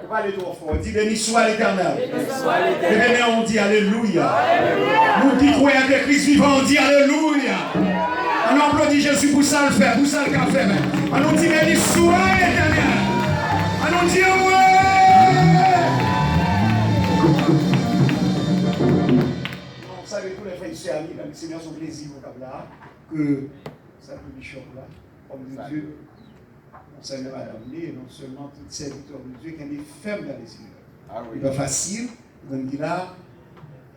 On va aller trop fort. Dis béni soit l'Éternel. Et on dit Alléluia. Nous qui croyons que Christ vivant, on dit Alléluia. On applaudit Jésus pour ça le faire, pour ça le café. On nous dit béni soit l'Éternel. On nous dit ouais. Vous savez tous les frères et sœurs amis, le Seigneur son plaisir au là que ça peut bishop là, comme Dieu. On Seigneur a amené, et non seulement toute serviteur de Dieu qui est ferme dans les Seigneurs. Ah oui. Il est facile, on dit là,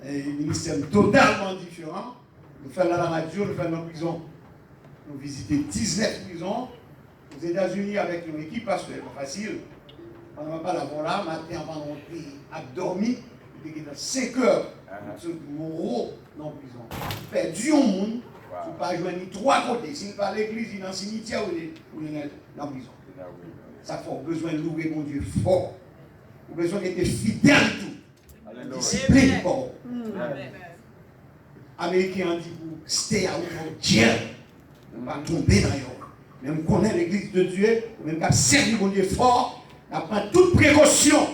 un ministère totalement différent. Nous faisons la radio, nous faisons dans la prison. Nous visitons 19 prisons aux États-Unis avec une équipe parce que c'est pas facile. On ne va pas l'avoir là, matin avant d'entrer, à dormir, il était dans 5 heures. Mon rôle dans la prison. Perdu au monde. Tu ne peux pas jouer ni 3 côtés. Si pas l'église, il est dans le cimetière ou dans la prison. Ça fait besoin de louer mon Dieu fort. Vous avez besoin d'être fidèle tout. Discipline fort. Américains ont dit pour stay out of jail. Ne pas tomber dans le même connaître l'église de Dieu, même qu'à servir mon Dieu fort, on prend toute précaution.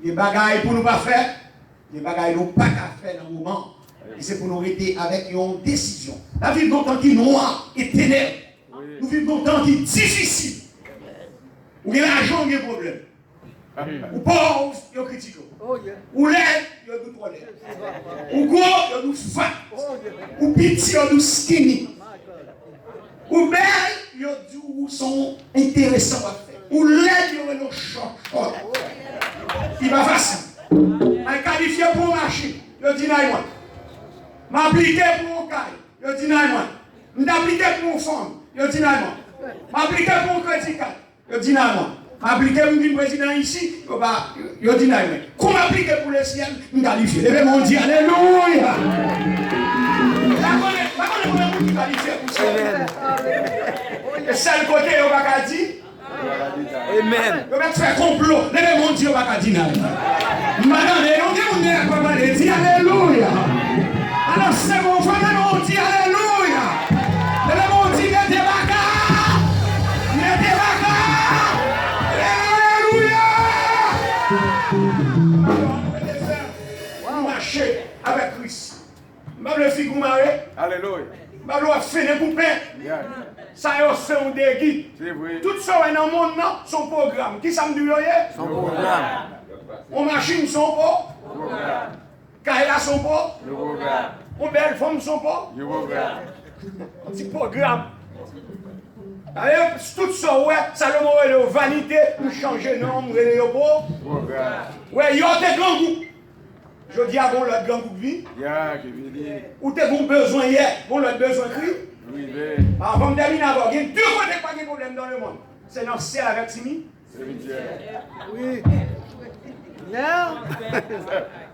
Les bagailles pour nous pas faire, les bagailles nous pas qu'à faire dans le moment. Et c'est pour nous arrêter avec une décision. La vie dans le temps qui est noir et ténèbres. Nous vivons dans le temps qui est difficile. Où il y a l'argent, il y a un problème. Ou pauvre, il y a critique. Ou l'aide, il y a du problème. Ou gros, il y a du fat. Ou petit, il y a du skinny. Ou belle, il y a du son intéressant à faire. Ou l'aide, il y a du short. Il va facile. Je qualifié pour marcher, je dis non. M'appliquer pour un caille, je dis non. M'appliquer pour une femme, je dis non. M'appliquer pour un crédit card, je dis non. M'appliquer pour un président ici, je dis non. Comment m'appliquer pour le ciel, je qualifie. Levez mon Dieu, alléluia. La connaît qui qualifie pour ça. Et c'est le côté, on va dire. Amen. Je vais faire complot. Levez mon Dieu, on va dire non. Madame, on dit alléluia. Alors c'est mon frère, on dit alléluia. Le monde dit il est baka. Il est baka. Alléluia. Marcher avec Christ. Je vais faire marrer. Alléluia. Je vais faire des poupées. Ça c'est un déguis. Tout ça dans le monde, son programme. Qui ça me dit? Son programme. On machine son pas. Kaila son pas. On belle femme son pas. Un petit programme. Allez, tout ça, ouais, Salomon est de vanité, pour changer le nom, il est de ouais, il y a des grands goûts. Je dis à bon l'autre grand goût de vie. Ou t'es bon besoin hier, bon l'autre besoin de cri. Avant de terminer avant, il y a deux côtés pas de problème dans le monde. C'est dans le ciel avec Simi. Oui.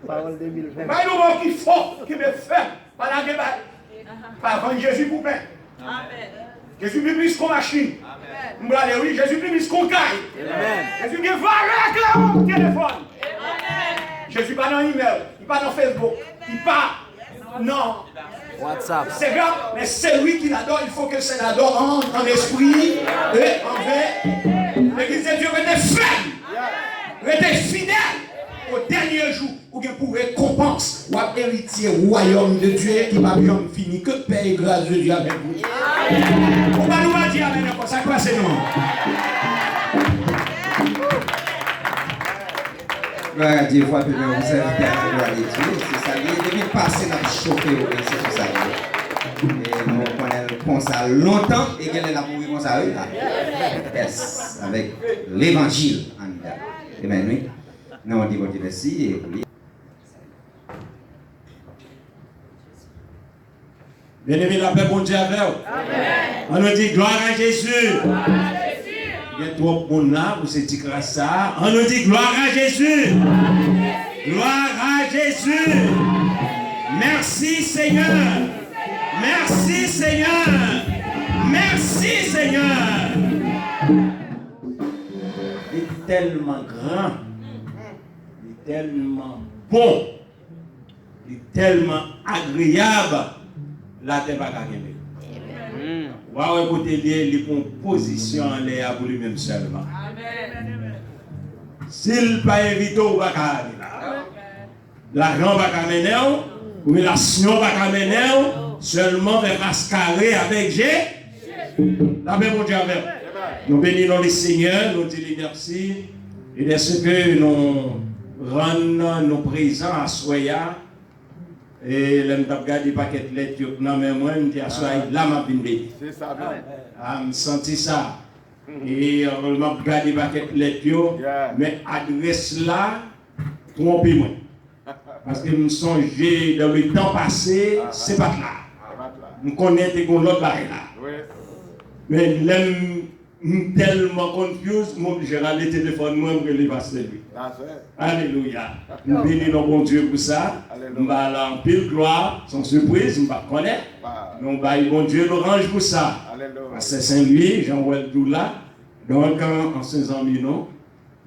Parole 2020. Mais nous qui fort, qui me fait, par la débat. Par contre, Jésus pour pain. Jésus plus qu'on machine. Amen. Oui, Jésus plus qu'on caille. Jésus qui va avec là au téléphone. Jésus pas dans l'email, il pas dans Facebook, il pas non. WhatsApp. C'est grave, mais c'est lui qui l'adore, il faut que c'est l'adore en esprit et en vrai. L'église de Dieu était ferme, était fidèle au dernier jour où il pour récompense ou héritier royaume de Dieu qui va bien finir que paix et grâce de Dieu avec vous. On va nous dire amen encore, ça passe non. Gloire à Dieu, vous avez vous inviter à la gloire de Dieu. C'est ça, il devait passer dans le chauffeur, c'est tout ça. Et nous connaissons comme ça longtemps et qu'elle est là pour comme ça. Yes, avec l'évangile en dedans. Amen, oui. Nous on dit bon Dieu merci et pour lui. Bien-aimé, la paix, bon Dieu avec vous. On nous dit gloire à Jésus. Il y a trop de monde là pour cette grâce ça. On nous dit gloire à Jésus. Gloire à Jésus. Merci Seigneur. Merci Seigneur. Merci Seigneur. Il est tellement grand. Il est tellement bon. Il est tellement agréable. La terre va gagner. Wow, écoutez, les compositions, les pour lui-même seulement. S'il pas invité, on va aller là. L'argent va mener, ou relation va mener, seulement vers mascarer avec Jésus. La paix, mon Dieu, avec. Nous bénissons les seigneurs, nous disons merci. Et de ce que nous rendons nos présents à Soya. Et là, nous avons regardé le paquet de lettres, non, mais moi, je suis à Soya, là, je suis béni. C'est ça, je senti ça. Et je regardé le paquet de lettres, mais adresse là, trompez-moi. Parce que nous songeons dans le temps passé, c'est pas là. Nous connaissons l'autre là. Mais l'aime tellement confus, mon j'ai râlé le téléphone moi pour les passer lui. Alléluia. Nous bénissons bon Dieu pour ça. Nous allons en pile gloire, sans surprise, nous ne connaissons pas. Nous allons bon Dieu l'orange pour ça. C'est Saint-Louis, Jean-Ouel Doula. Donc en 16 ans, nous.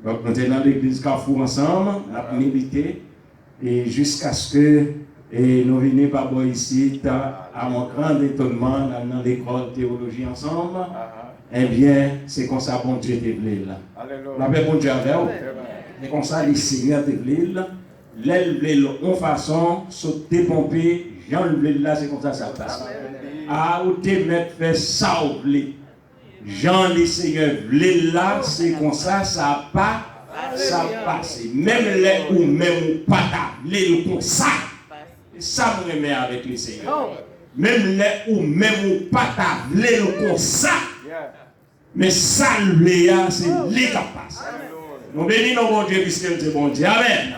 Donc nous sommes dans l'église Carrefour ensemble, nous avons milité. Et jusqu'à ce que nous venions par ici, à mon grand étonnement, dans l'école théologie ensemble, eh bien, c'est comme ça bon Dieu te voulait là. La paix bon Dieu avec vous. C'est comme ça les seigneurs te voulaient là. L'aile voulait en façon, sauter, pomper, Jean le voulait là, c'est comme ça ça passe. Ah, ou te mettre fait ça ou voulait. Jean les seigneurs voulaient là, c'est comme ça, ça pas. Ça passe. Même les ou même pas les comme ça. Ça me remet avec les seigneurs. Même les ou même pas les comme ça. Mais ça c'est les qui passe. Nous bénissons bon Dieu puisque c'est bon Dieu. Amen.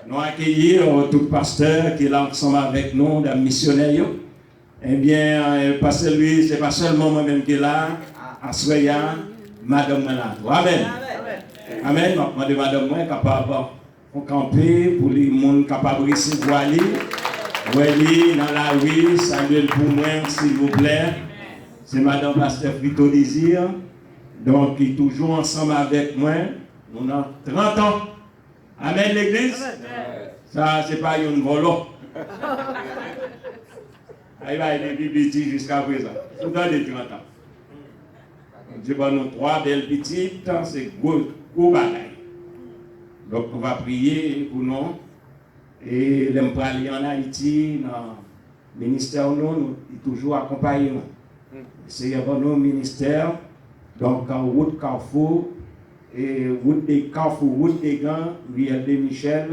Nous accueillons tout pasteur qui est là ensemble avec nous, des missionnaires. Eh bien, pasteur lui, c'est pas seulement moi-même qui est là, à Soya, madame Manato. Amen. Amen. Je demande madame moi capable de camper pour les gens capables de recevoir lui. Oui, dans la rue, saluez pour moi, s'il vous plaît. C'est madame pasteur Frito Désir. Donc, il est toujours ensemble avec moi. On a 30 ans. Amen, l'église. Ça, c'est pas une volo. Il va être petit jusqu'à présent. Tout dans les 30 ans. Je vais nous 3 belles petites. C'est gros bagaille. Donc, on va prier pour nous. Et l'emprunter en Haïti, dans le ministère, nous toujours accompagné. C'est un bon ministère. Donc, en route Carrefour, et route des Carrefour, route des Gants, Riel de Michel,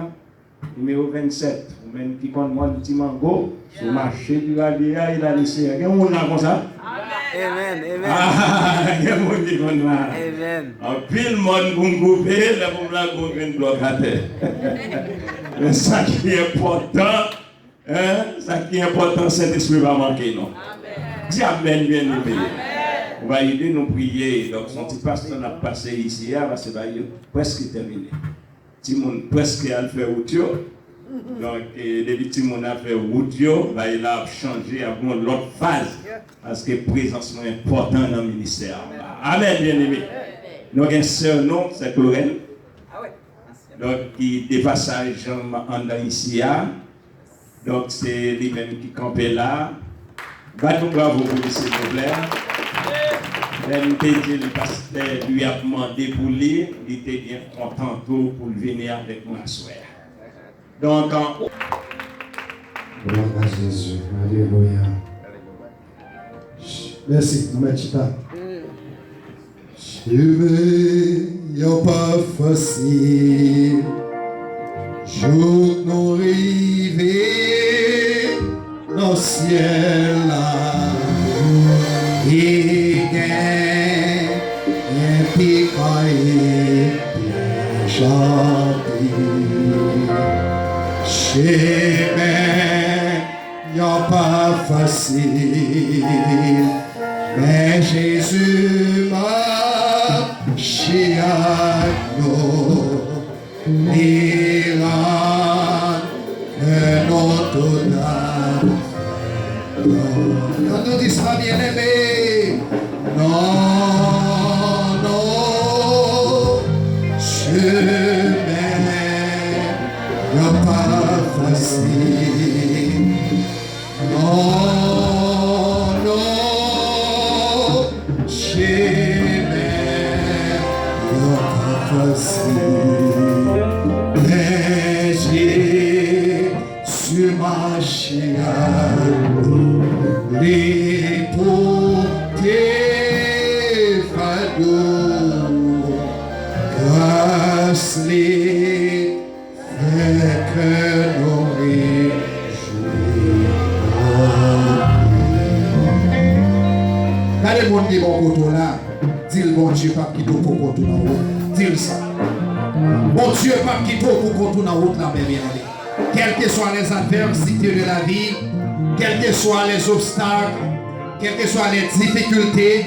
numéro 27. Ou même qui compte moi le petit mango, sur le marché du Galia, il a laissé. Il y a un monde là comme ça? Amen, amen. Ah, il y a un monde qui compte là. Amen. En pile, monde pour me couper, là pour me couper une bloc à terre. Mais ça qui est important, ça qui est important, c'est que l'esprit va manquer, non? Dis Amen, bien aimé. On va aider nous prier. Donc, son petit pasteur a passé ici, parce que c'est presque terminé. Tout le monde presque a fait route. Donc, depuis que tout le monde a fait route, il a changé à l'autre phase. Parce que la présence est importante dans le ministère. Amen, bien aimé. Donc, un seul nom, c'est Lorraine. Donc, qui dépasse en ici. Donc, c'est lui-même qui campait là. Battons bravo pour lui, s'il vous plaît. Le pasteur lui a demandé pour lui, il était bien content pour venir avec moi ce soir. Donc, gloire à Jésus. Alléluia. Merci, nous mettons. Chemin n'est pas facile. Jour nous arrivés dans le ciel là. Et picaille bien chanté. Chemin n'est pas facile. Mais Jésus m'a à nous. Il a notre âme. Quand nous disons ça, bien aimé, non, chemin n'est pas facile. Non, chemin n'est pas facile. les porter fardeau, grâce les fait que nous réjouissons. Quand les gens qui vont pour là, dis le bon Dieu, pas qui pour qu'on tourne en route. Dis ça. Bon Dieu, pas qui pour qu'on tourne en route là, bien aimé. Quelles que soient les adversités de la vie, quels que soient les obstacles, quelles que soient les difficultés,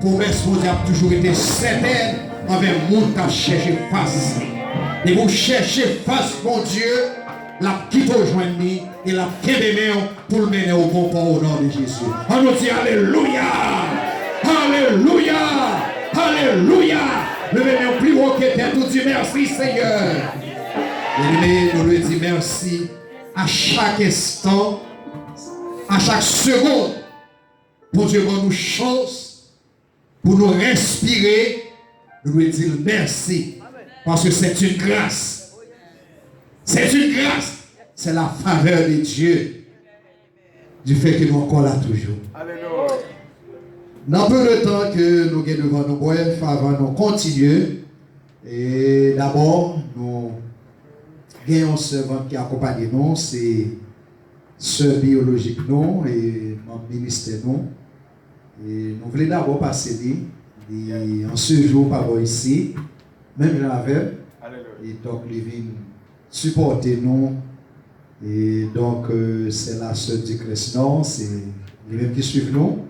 promesse vous a toujours été certaine envers le monde qui a cherché face. Et vous cherchez face, mon Dieu, la quitte rejoindre et la québec pour le mener au bon port au nom de Jésus. On nous dit Alléluia! Alléluia! Alléluia! Le mener au plus haut que terre, nous dit merci Seigneur. Et nous lui disons merci à chaque instant, à chaque seconde, pour Dieu donne nous chance, pour nous respirer, nous lui disons merci, parce que c'est une grâce. C'est une grâce. C'est la faveur de Dieu, du fait que nous sommes encore là toujours. Dans peu de temps que nous avons devant nous, bref, avant de continuer, et d'abord, nous avons un servant qui accompagne nous, c'est sœur biologique nous et mon ministère nous. Et nous voulons d'abord passer en ce jour par ici, même la veille, et donc ils viennent supporter nous. Et donc c'est la sœur du Christ, c'est les mêmes qui suivent nous.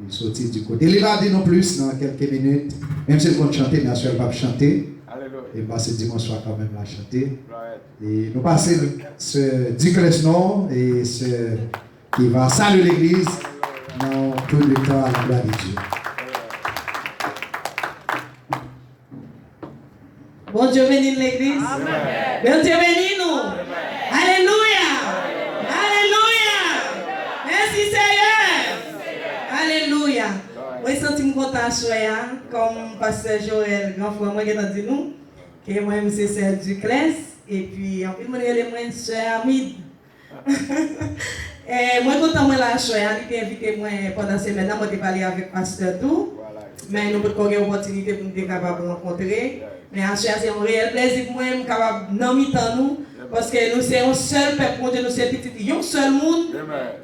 Ils sont du côté. Il va dire non plus dans quelques minutes, même si elle compte chanter, bien sûr elle va chanter. Et passer dimanche soir quand même la chanter. Et nous passons ce Diclès Nord et ce qui va saluer l'église dans tout le temps à la gloire de Dieu. Bon Dieu bénit l'église. Bon Dieu bénit nous. Alléluia. Alléluia. Merci Seigneur. Alléluia. Moi, je suis content comme pasteur Joël, grand frère, moi, qui a dit nous, que moi, je suis sœur du Clès, et puis, en plus, je suis sœur Amide. Et moi, quand je suis là, je suis invité pendant la semaine, je suis parlé avec le pasteur tout, mais nous avons une opportunité pour nous capables de rencontrer. Mais c'est un réel plaisir pour moi, je suis capable de nous nous. Parce que nous sommes un seul peuple, nous sommes petit, un seul monde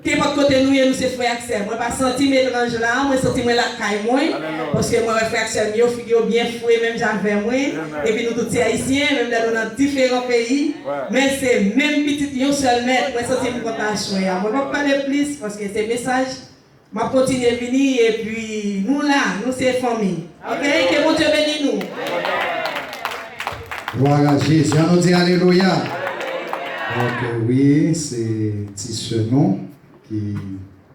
qui est pas de côté nous et nous sommes frères Axel. Moi, je ne sens pas mélange là, moi, je sens la caille moi. Parce que moi, frère Axel, je suis bien foué, même j'avais moi. Et puis nous tous haïtiens, même dans différents pays. Mais c'est même petit, un seul maître, moi, je sens content. Moi, je ne vais pas parler plus parce que c'est message. Je vais continuer à venir et puis nous là, nous sommes famille. Ok? Que mon Dieu bénisse nous. Voilà, Jésus, on nous dit Alléluia. Donc oui, c'est ce nom qui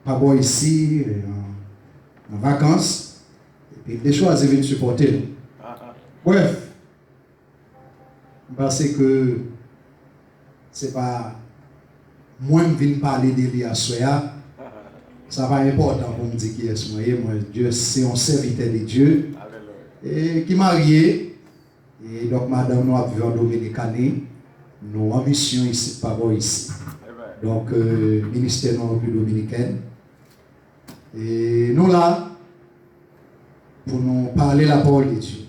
pas bon ici en vacances. Et puis il a choisi de supporter. Bref, parce que c'est pas moi qui viens parler de lui à Soya. Ça va important pour me dire qui est moi. Moi, Dieu, c'est un serviteur de Dieu. Et qui est marié. Et donc madame nous a vu en Dominicanie. Nous avons mission ici, pas ici. Donc, ministère de la République dominicaine. Et nous là, pour nous parler la parole de Dieu.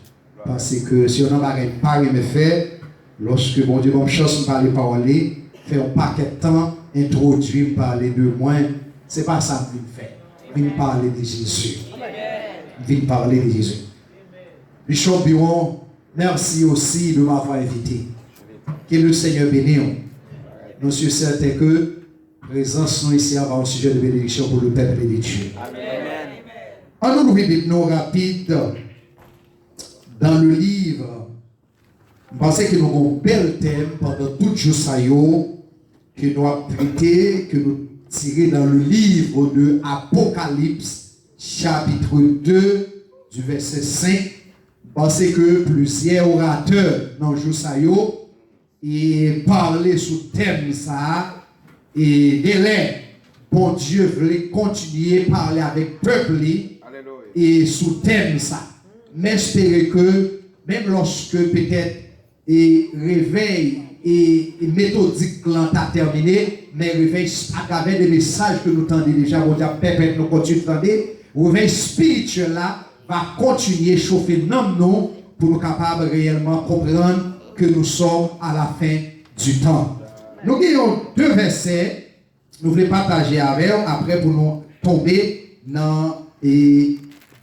Parce que si on n'a pas me faire, lorsque mon Dieu m'a chance de parler parole, faire un paquet de temps, introduire, parler de moi, c'est pas ça que je fais. Je viens parler de Jésus. Je viens parler de Jésus. Bishop Biron, merci aussi de m'avoir invité. Que le Seigneur bénisse. Nous sommes certains que la présence nous ici avoir un sujet de bénédiction pour le peuple de Dieu. On nous Bible nous rapide dans le livre. Je pense que nous avons un bel thème pendant tout jour que nous avons prêté, que nous tirons dans le livre de Apocalypse, chapitre 2, du verset 5. Parce que plusieurs orateurs dans le jour et parler sous thème ça et délai bon Dieu voulait continuer à parler avec le peuple et sous thème ça mais espérer que même lorsque peut-être et réveil méthodique là terminé, mais réveil à travers des messages que nous tendons déjà, on a perpète nous continuons de tendre, réveil spirituel là va continuer à chauffer nous pour nous capables réellement comprendre que nous sommes à la fin du temps. Nous avons 2 versets, nous voulons partager avec vous après pour nous tomber dans 2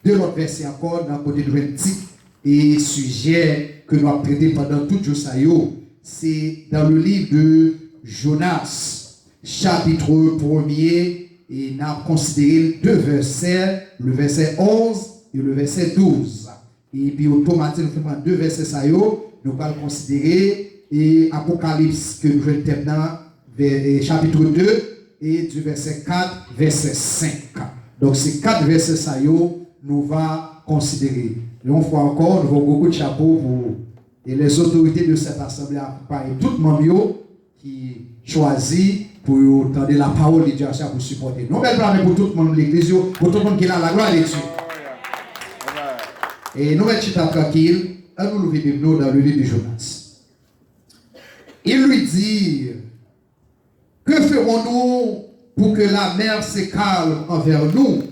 autres versets encore dans le côté de 20 et sujet que nous avons traité pendant tout le jour. C'est dans le livre de Jonas, chapitre 1er, et nous avons considéré 2 versets, le verset 11 et le verset 12. Et puis automatiquement, nous faisons 2 versets, nous allons considérer et Apocalypse que nous venons maintenant, chapitre 2 et du verset 4, verset 5. Donc ces 4 versets, nous allons considérer. Et une fois encore, nous avons beaucoup de chapeaux pour et les autorités de cette assemblée, accompagnent tout le monde qui choisit pour tendre la parole de Dieu pour supporter. Nous allons pour tout le monde de l'église, pour tout le monde qui a la gloire de Dieu. Et nous mettons tranquille, nous lever nous dans le livre de Jonas. Il lui dit, que ferons-nous pour que la mer se calme envers nous?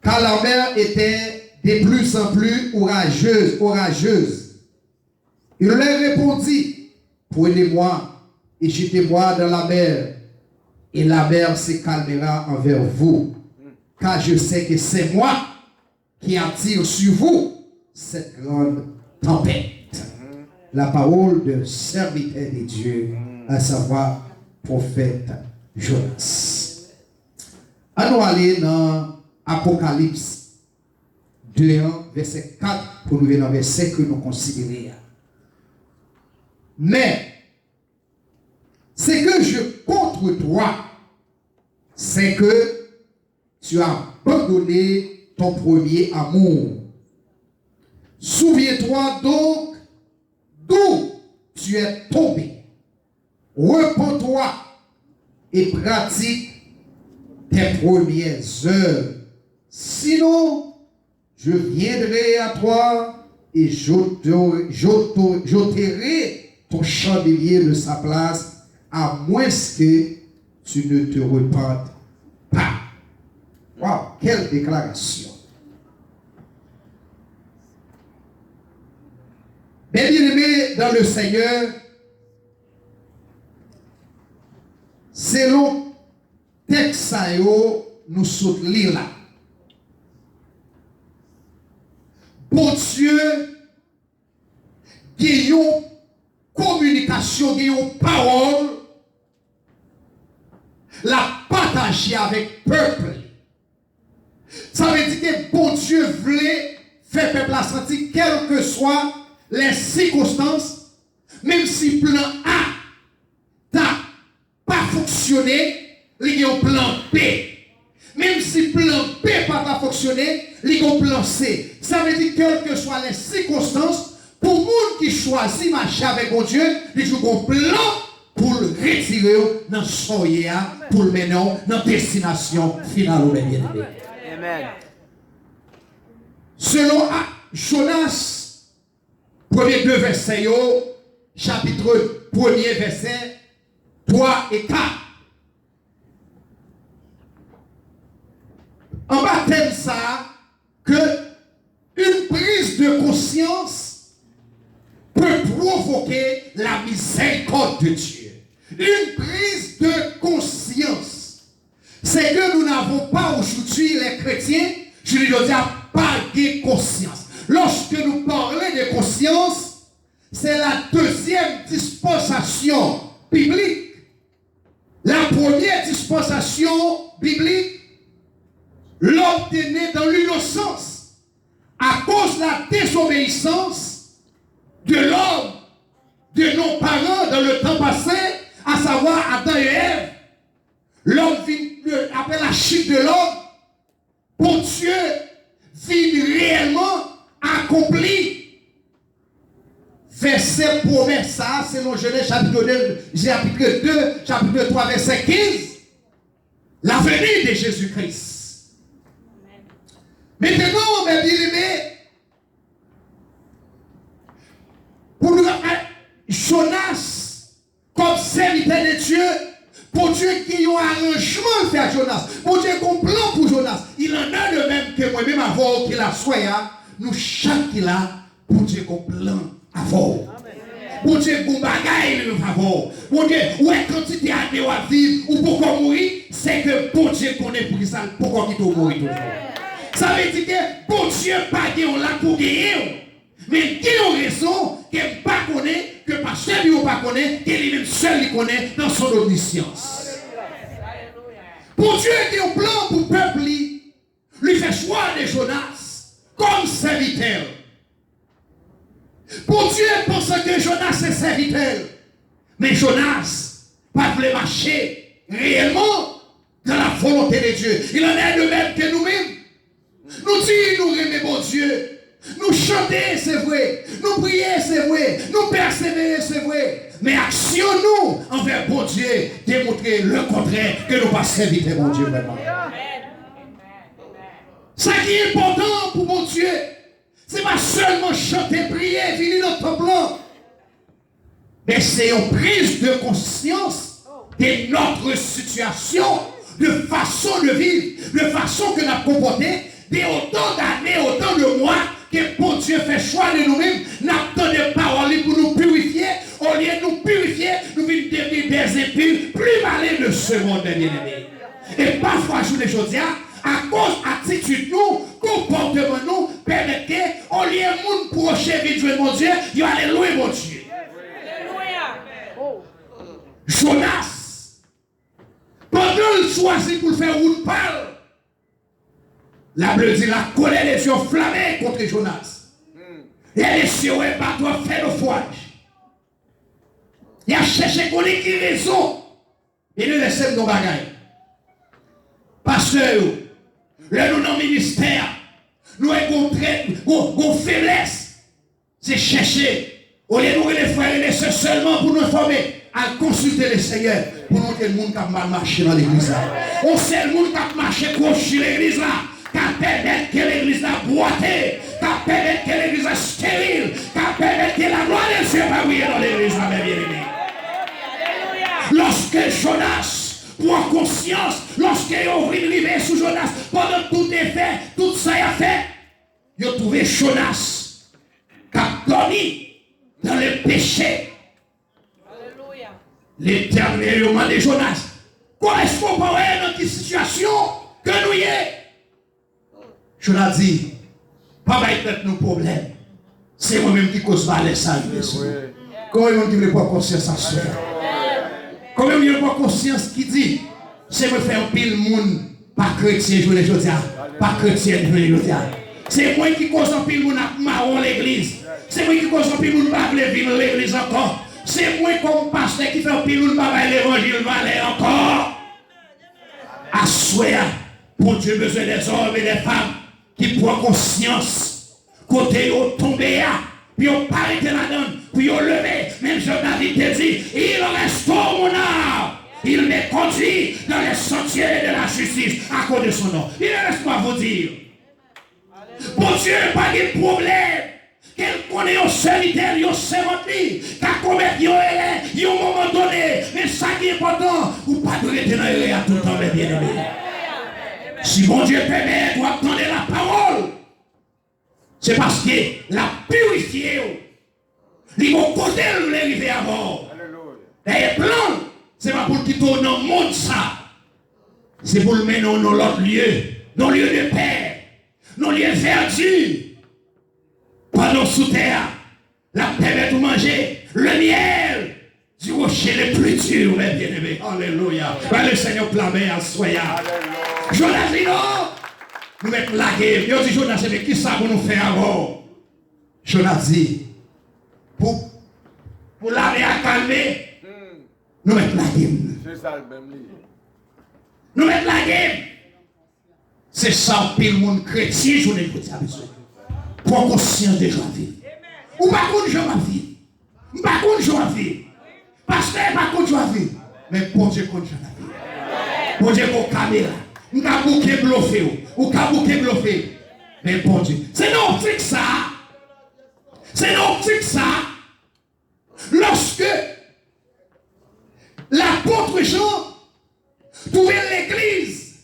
Car la mer était de plus en plus orageuse. Il leur répondit, prenez-moi et jetez-moi dans la mer, et la mer se calmera envers vous. Car je sais que c'est moi qui attire sur vous cette grande tempête. La parole de serviteur de Dieu, à savoir prophète Jonas. Allons aller dans Apocalypse 2, verset 4, pour nous venir dans verset que nous considérons. Mais, ce que je contre toi, c'est que tu as abandonné ton premier amour. Souviens-toi donc d'où tu es tombé. Repens-toi et pratique tes premières œuvres. Sinon, je viendrai à toi et j'ôterai ton chandelier de sa place, à moins que tu ne te repentes pas. Waouh, quelle déclaration! Bien-aimés dans le Seigneur, selon texte nous sommes lire là. Bon Dieu, qui ont communication, qui ont parole, la partager avec le peuple. Ça veut dire que bon Dieu voulait faire peuple à sentir, quelles que soient les circonstances, même si plan A n'a pas fonctionné, il y a un plan B. Même si plan B n'a pas fonctionné, il y a un plan C. Ça veut dire quelles que soient les circonstances, pour le monde qui choisit marcher avec mon Dieu, il joue un plan pour le retirer dans son soya, pour le mener dans la destination finale au bien-aimé. Amen. Selon Jonas, premier 2 versets, chapitre 1er verset 3 et 4. En bas thème ça, que une prise de conscience peut provoquer la miséricorde de Dieu. Une prise de conscience. C'est que nous n'avons pas aujourd'hui, les chrétiens, je lui dis, pas de conscience. Lorsque nous parlons de conscience, c'est la deuxième dispensation biblique. La première dispensation biblique, l'homme est né dans l'innocence à cause de la désobéissance de l'homme, de nos parents dans le temps passé, à savoir Adam et Ève. L'homme après la chute de l'homme, pour Dieu vit réellement accompli. Verset promet ça, selon Genèse chapitre 2, chapitre 3, verset 15. La venue de Jésus-Christ. Maintenant, mes bien-aimés, pour nous, Jonas serviteur de Dieu, pour Dieu qui a un arrangement fait à Jonas, pour Dieu qu'on plan pour Jonas, il en a de même que moi-même avant qu'il a soya, nous chaque qu'il a, pour Dieu qu'on plan avant. Pour Dieu qu'on bagaille le favor. Pour Dieu, où est quantité d'années à vivre ou pour qu'on mourir, c'est que pour Dieu qu'on est pris ça, pour qu'on quitte mourir toujours. Ça veut dire que pour Dieu, pas qu'on l'a pour gagner. Mais qui a raison, qu'il ne pas connaît, que pasteur lui pas connaît, qu'il lui-même seul lui connaît dans son omniscience. Pour Dieu qui a un plan pour le peuple, lui fait choix de Jonas comme serviteur. Pour Dieu pense que Jonas est serviteur. Mais Jonas pas voulu marcher réellement dans la volonté de Dieu. Il en est de même que nous-mêmes. Nous disons, nous aimons mon Dieu. Nous chanter, c'est vrai. Nous prier, c'est vrai. Nous persévérer, c'est vrai. Mais actionnons envers bon Dieu, démontrer le contraire que nous pas servir mon Dieu vraiment. Ce qui est important pour mon Dieu, c'est pas seulement chanter, prier, venir dans ton plan. Mais c'est une prise de conscience de notre situation, de façon de vivre, de façon que nous avons comporté, de autant d'années, autant de mois, que bon Dieu fait choix de nous-mêmes, n'attendons des paroles pour nous purifier, au lieu de nous purifier, nous venons devenir des impurs, plus malins de ce monde, bien-aimés. Et parfois, je les choses, à cause de l'attitude, nous, comportement, nous, permet que, au lieu de nous procher vite mon Dieu, il va aller louer mon Dieu. Jonas, pendant qu'il choisit pour faire route parle, la Bible dit la colère des cieux flammée contre Jonas. Et les cieux et bateau fait naufrage. Il a cherché qu'on ait qui raison. Il nous laisse nos bagailles. Pasteur, là nous dans le ministère, nous avons une faiblesse. C'est chercher. Au lieu de nous les frères et les sœurs seulement pour nous former, à consulter le Seigneur pour nous que le monde qui a mal marché dans l'église. On sait le monde qui a marché croché l'église là. Qui permet que l'église a boité, qui permet que l'église a stérile, qui permet que la gloire de Dieu va briller dans l'église, mes bien-aimés. Lorsque Jonas prend conscience, lorsqu'il ouvre une rivière sous Jonas, pendant que tout est fait, tout ça est fait, il a trouvé Jonas qui a dormi dans le péché. L'Éternel a demandé Jonas, correspond pas à notre situation que nous y est. Jonas dit, pas de nos problèmes. C'est moi-même qui cause mal les salles. Comment il ne pas conscience à soi? Comment il ne pas conscience qui dit, c'est me faire pile monde, pas chrétien, je le dis, pas chrétien, je le dis. C'est moi qui cause un pile monde à marron l'église. C'est moi qui cause un pile monde à venir l'église encore. C'est moi comme pasteur qui fait un pile monde à l'évangile valer encore. À soi, pour Dieu besoin des hommes et des femmes qui prend conscience, côté au tombé, puis on parle de la donne, puis on levé, même Jean-David te dit, il restaure mon âme, il me conduit dans les sentiers de la justice à cause de son nom. Il ne reste pas vous dire. Bon Dieu, pas de problème. Quel connaît un serviteur, un servante, qu'à commettre un moment donné, mais ça qui est important, ou pas de rester dans à tout le temps, mes bien-aimés. Si bon Dieu permet, vous attendez la parole. C'est parce que la purifier, ils vont côté l'arrivée avant. Et plan, c'est pas pour qu'il tourne dans le monde ça. C'est pour le mener dans l'autre lieu, dans le lieu de paix, dans le lieu verdu. Pendant sous terre, la permet de manger le miel du rocher le plus dur, mes bien-aimés. Alléluia. Le Seigneur clamait à soya. Jonas dit non, nous mettons la guerre. Il dit Jonas, mais qui ça pour nous faire avant? Jonas dit, pour l'armée à calmer, nous mettons la guerre. C'est ça le même livre. Nous mettons la guerre. C'est ça, pile le monde chrétien, je ne vous dis pas besoin. Prends conscience de joie vie. Ou pas contre joie vie. Ou pas contre joie vie. Pasteur, pas contre joie vie. Mais pour Dieu contre joie vie. Pour Dieu contre caméra. Ou ka bouquet bluffé. Ou ka bouquet bluffé. Mais pour Dieu. C'est une optique ça. C'est une optique ça. Lorsque la l'apôtre Jean, trouver l'église,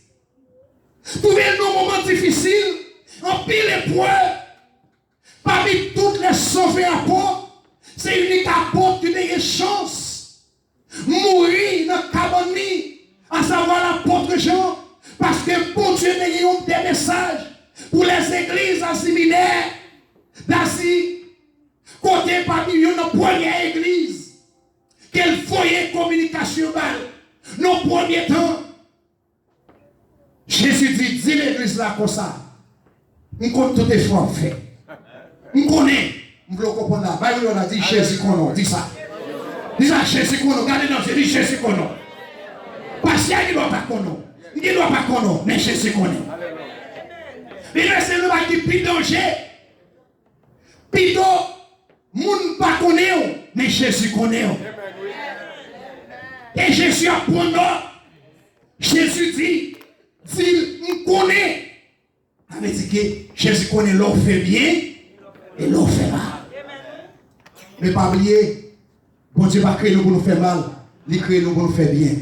trouver nos moments difficiles, en pile épreuve, parmi toutes les sauvés apôtres, c'est unique apôtre qui a une chance, mourir dans la cabane, à savoir l'apôtre Jean, parce que pour Dieu, il y a des messages pour les églises assimilées d'Asie, côté parmi eux, nos premières églises, quel foyer communication nos premiers temps. Jésus dit l'église là comme ça. On compte tout effort fait. On connaît. On veut comprendre là. Bible on a dit Jésus qu'on dit ça. Dis ça Jésus qu'on regardez dans Jésus Jésus qu'on. Parce qu'il ne doit pas qu'on. Il ne doit pas qu'on, mais Jésus qu'on. Mais là c'est le mec qui pis danger. Pis moun pas connaît, mais Jésus connaît. Et Jésus apprend. Jésus dit, on connaît. Ça veut dire que Jésus connaît l'on fait bien et l'on fait mal. Mais pas oublier, bon Dieu va créer nous pour nous faire mal, il crée nous pour nous faire bien.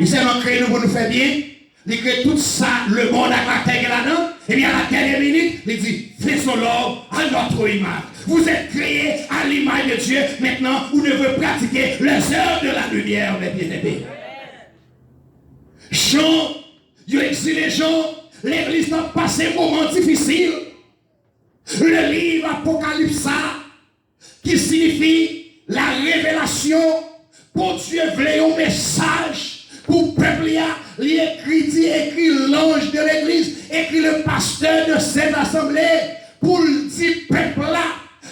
Il seulement crée nous pour nous faire bien, il crée tout ça, le monde à la terre là-dedans, et bien à la dernière minute, il dit, faisons l'homme à notre image. Vous êtes créés à l'image de Dieu, maintenant vous devez pratiquer les heures de la lumière, mes bien-aimés. Jean, il a exilé Jean, l'église a passé un moment difficile. Le livre Apocalypse, qui signifie la révélation, pour Dieu voulait un message, pour le peuple, il écrit l'ange de l'église, écrit le pasteur de cette assemblée, pour le dire peuple là,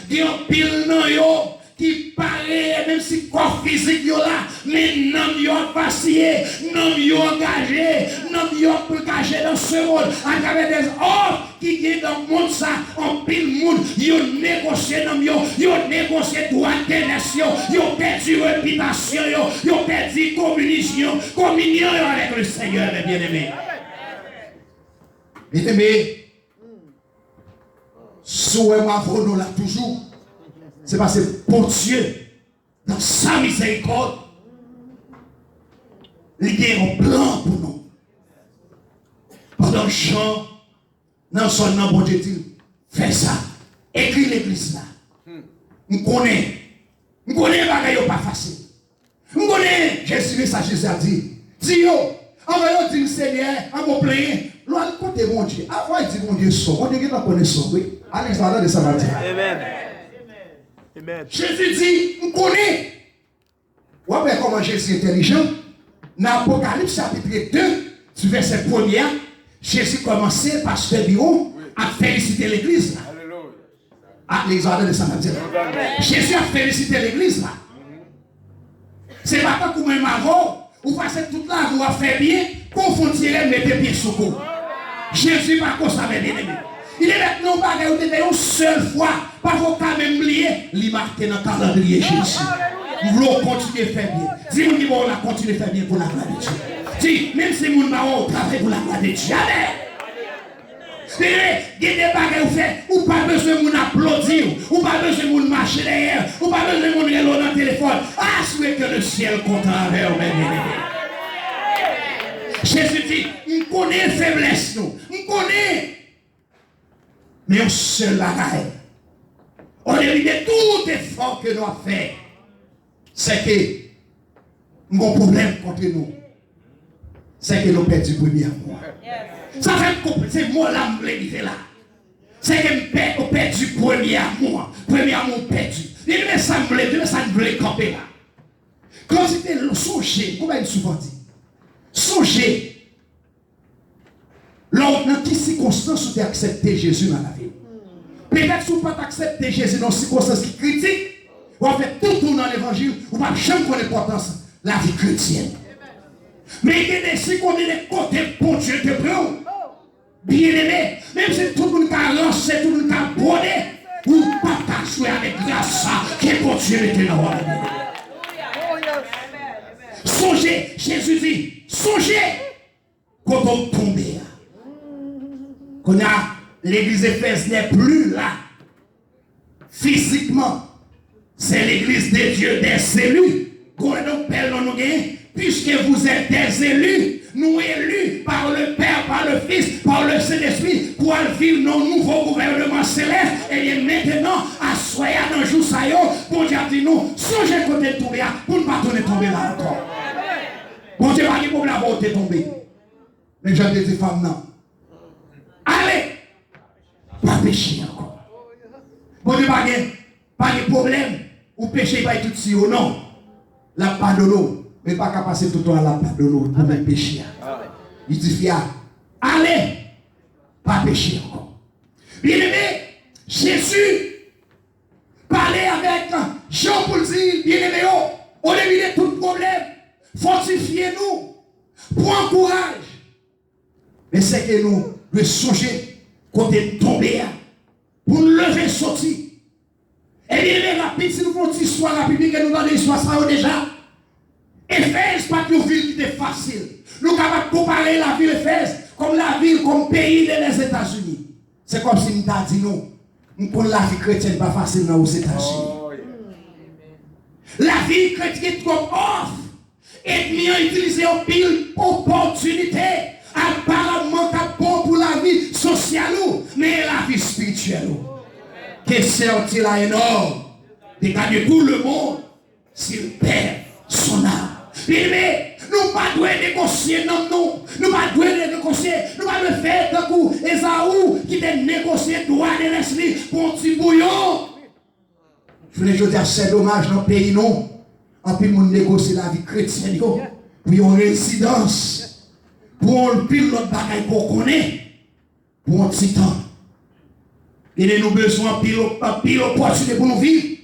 qui ont pile dans yo, qui paraît, même si corps physique yo là, mais non yo vacillé, non yo engagé, non yo engagé dans ce monde, à travers des hommes qui viennent dans le monde ça, en pile monde, yo négocié dans yo négocié droit de nation, yo perdu réputation, yo perdu communion avec le Seigneur, mes bien-aimés. Bien-aimés, souhait moi nous là toujours. C'est parce que pour Dieu, dans sa miséricorde, il y a un plan pour nous. Pendant que Jean, dans son nom, bon Dieu dit, fais ça, écris l'église là. On connaît les bagailles pas facile. On connaît, Jésus, ça Jésus a dit, yo, envoyez dire Seigneur, en mon plein, l'on côté mon Dieu. Avant, il dit mon Dieu, son, mon Dieu qui n'a connaissance, oui. Alexandre de Samaritain. Amen. Amen. Jésus dit, on connaît. Vous voyez comment Jésus est intelligent? Dans l'Apocalypse chapitre 2, du verset 1er, Jésus commençait par ce bureau à féliciter l'église. À l'exode de Samaritain. Jésus a félicité l'église là. C'est pas tant comme un maraud, vous passez toute la vous a fait bien, confondez mettez pied sous coup. Jésus va comme ça avec l'ennemi. Il est maintenant bagaille une seule fois, pas vous quand même oublier, il marqué dans le calendrier Jésus. Vous voulez continuer à faire bien. Dis-moi qui va continuer à faire bien pour la gloire de Dieu. Dis, même si vous n'avez pas travaillé pour la gloire de Dieu, jamais. Il y a des bagages vous faites, ou pas besoin de applaudir, ou pas besoin de marcher derrière, ou pas besoin de regarder dans le téléphone. Ah, souhaite que le ciel content avec vous. Jésus dit, on connaît la faiblesse, nous. On connaît. Mais on seul bagaille. On évite tout effort que nous avons fait. C'est que nous avons un problème contre nous. C'est que nous perdons du premier amour. Ça fait comprendre, c'est moi là, je là. C'est que nous perdons du premier amour. Premier amour perdu. Il me semble camper là. Quand c'était le songer, comment il souvent dit? Songer. Dans quelle circonstance tu as accepté Jésus dans la vie? Peut-être que tu n'as pas accepté Jésus dans une circonstance qui critique, ou en fait tout dans l'évangile, ou pas jamais connaître l'importance de la vie chrétienne. Mais il y a des circonstances des côtés pour Dieu te prend. Bien aimé, même si tout le monde a lancé, tout le monde a brodé, ou pas jouer avec grâce qui est pour Dieu était dans la vie. Songez, Jésus dit, songez quand on tombe. Qu'on a l'église Éphèse n'est plus là. Physiquement, c'est l'église de Dieu, des cellules. Qu'on a donc pelle dans nos gains, puisque vous êtes des élus, nous élus par le Père, par le Fils, par le Saint-Esprit, pour vivre nos nouveaux gouvernements célestes, et bien maintenant, à soyer dans le jour ça y est, bon Dieu dit nous, songez côté de tomber, pour ne pas tomber là encore. Bon Dieu va dire pour la beauté tomber. Mais j'ai dit femme non. Allez, pas pécher encore. Bon Dieu pas de problème, ou pécher pas tout si ou non. La pardonne. Mais pas qu'à passer tout le temps à la pardonne pour me pécher. Il dit, allez, pas pécher encore. Bien aimé, Jésus parlait avec Jean pour dire, bien aimé, au début de tout problème, fortifiez-nous, prends courage. Mais c'est que nous devons songer côté tomber, pour nous lever, sortir. Et bien aimé, rapide, si nous faisons une histoire rapide, que nous donnons l'histoire, ça déjà. Éphèse, pas une ville qui était facile. Nous sommes capables de comparer la ville d'Éphèse comme la ville, comme pays des États-Unis. C'est comme si nous avons dit, nous, la vie chrétienne pas facile dans les États-Unis. La vie chrétienne est comme off. Et nous avons utilisé une pile opportunité. Apparemment, c'est bon pour la vie sociale, mais la vie spirituelle. Que c'est là énorme de gagner tout le monde s'il perd son âme. Mais nous ne pouvons pas négocier, non, nous. Nous ne pouvons pas négocier. Nous ne pouvons pas faire d'un coup Esaü qui a négocié droit de l'esprit pour un petit bouillon. Je voulais dire, c'est dommage dans le pays, non. En plus, nous négocier la vie chrétienne pour une résidence, pour un pile l'autre bagaille qu'on connaît, pour un petit temps. Il y a besoin de pile opportunité pour nous vivre.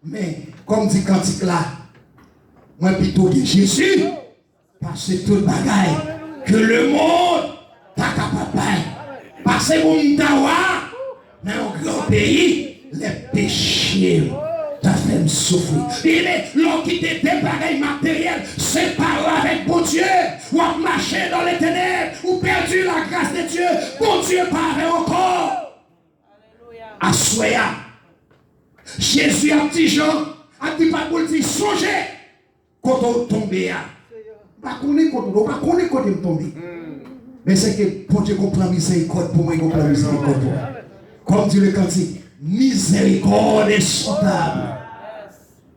Mais, comme dit Cantique là, moi plutôt de Jésus, parce que tout bagaille que le monde pas capable de parce que mon dawa dans un grand pays, les péchés t'as fait me souffrir. Il est l'homme qui te des bagailles matérielles, séparé avec bon Dieu, ou à marcher dans les ténèbres, ou perdu la grâce de Dieu, bon Dieu paraît encore. À soya. Jésus a dit Jean, a dit pas pour dire songez. Quand on tombe, pas connaître quand on tombe. Mais c'est que pour Dieu comprend miséricorde pour moi, il comprend miséricorde pour moi. Comme dit le cantique, miséricorde est sondable.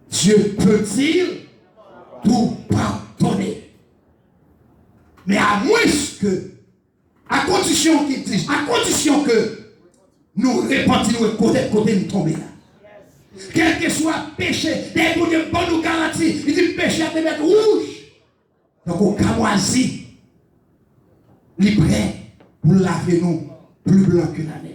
Dieu peut-il tout pardonner. Mais à moins que, à condition qu'il dise, à condition que nous répandions et côté nous tomber. Quel que soit péché, dès que de bonne nous garantie, il dit péché à te mettre rouge. Donc au camoisi, il est prêt pour laver nous plus blanc que la neige.